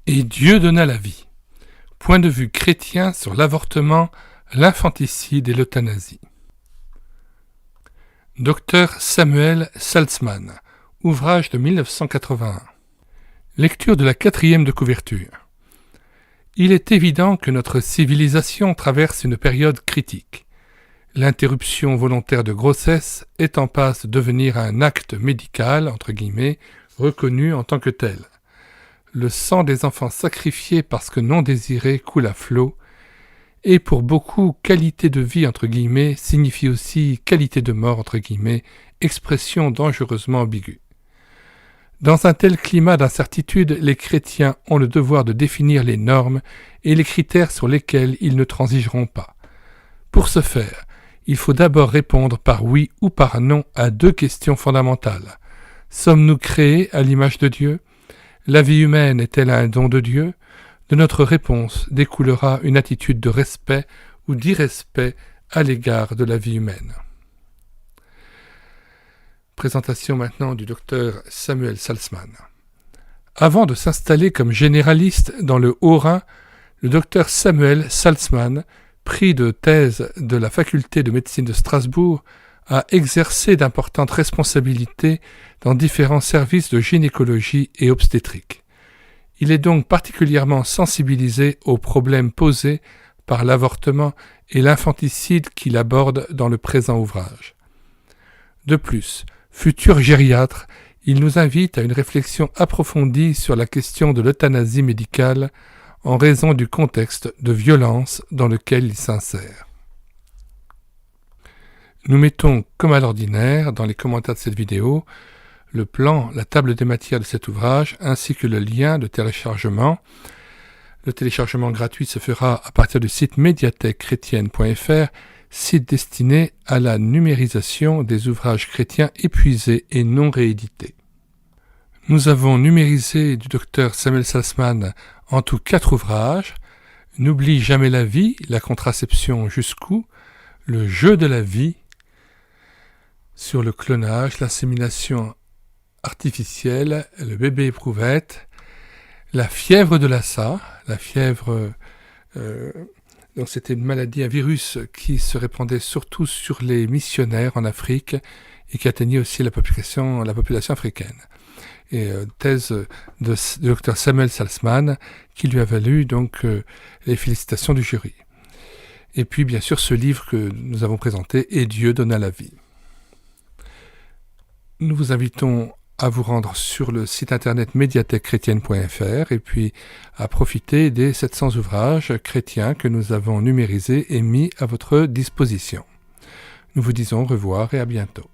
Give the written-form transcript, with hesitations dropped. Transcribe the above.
Et Dieu donna la vie. Point de vue chrétien sur l'avortement, l'infanticide et l'euthanasie. Dr Samuel Salzman, ouvrage de 1981. Lecture de la 4e de couverture. Il est évident que notre civilisation traverse une période critique. L'interruption volontaire de grossesse est en passe de devenir un acte médical, entre guillemets, reconnu en tant que tel. Le sang des enfants sacrifiés parce que non désirés coule à flot, et pour beaucoup, qualité de vie, entre guillemets, signifie aussi qualité de mort, entre guillemets, expression dangereusement ambiguë. Dans un tel climat d'incertitude, les chrétiens ont le devoir de définir les normes et les critères sur lesquels ils ne transigeront pas. Pour ce faire, il faut d'abord répondre par oui ou par non à 2 questions fondamentales. Sommes-nous créés à l'image de Dieu ? La vie humaine est-elle un don de Dieu ? De notre réponse découlera une attitude de respect ou d'irrespect à l'égard de la vie humaine. Présentation maintenant du docteur Samuel Salzman. Avant de s'installer comme généraliste dans le Haut-Rhin, le docteur Samuel Salzman, prix de thèse de la faculté de médecine de Strasbourg, a exercé d'importantes responsabilités dans différents services de gynécologie et obstétrique. Il est donc particulièrement sensibilisé aux problèmes posés par l'avortement et l'infanticide qu'il aborde dans le présent ouvrage. De plus, futur gériatre, il nous invite à une réflexion approfondie sur la question de l'euthanasie médicale en raison du contexte de violence dans lequel il s'insère. Nous mettons, comme à l'ordinaire, dans les commentaires de cette vidéo, le plan, la table des matières de cet ouvrage, ainsi que le lien de téléchargement. Le téléchargement gratuit se fera à partir du site médiathèquechrétienne.fr, site destiné à la numérisation des ouvrages chrétiens épuisés et non réédités. Nous avons numérisé du docteur Samuel Salzman en tout 4 ouvrages. N'oublie jamais la vie, la contraception jusqu'où, le jeu de la vie, sur le clonage, l'insémination artificielle, le bébé éprouvette, la fièvre de Lassa, la fièvre, donc c'était une maladie, un virus qui se répandait surtout sur les missionnaires en Afrique et qui atteignait aussi la population africaine. Et thèse de Dr Samuel Salzman qui lui a valu donc les félicitations du jury. Et puis bien sûr ce livre que nous avons présenté, Et Dieu donna la vie. Nous vous invitons à vous rendre sur le site internet médiathèquechrétienne.fr et puis à profiter des 700 ouvrages chrétiens que nous avons numérisés et mis à votre disposition. Nous vous disons au revoir et à bientôt.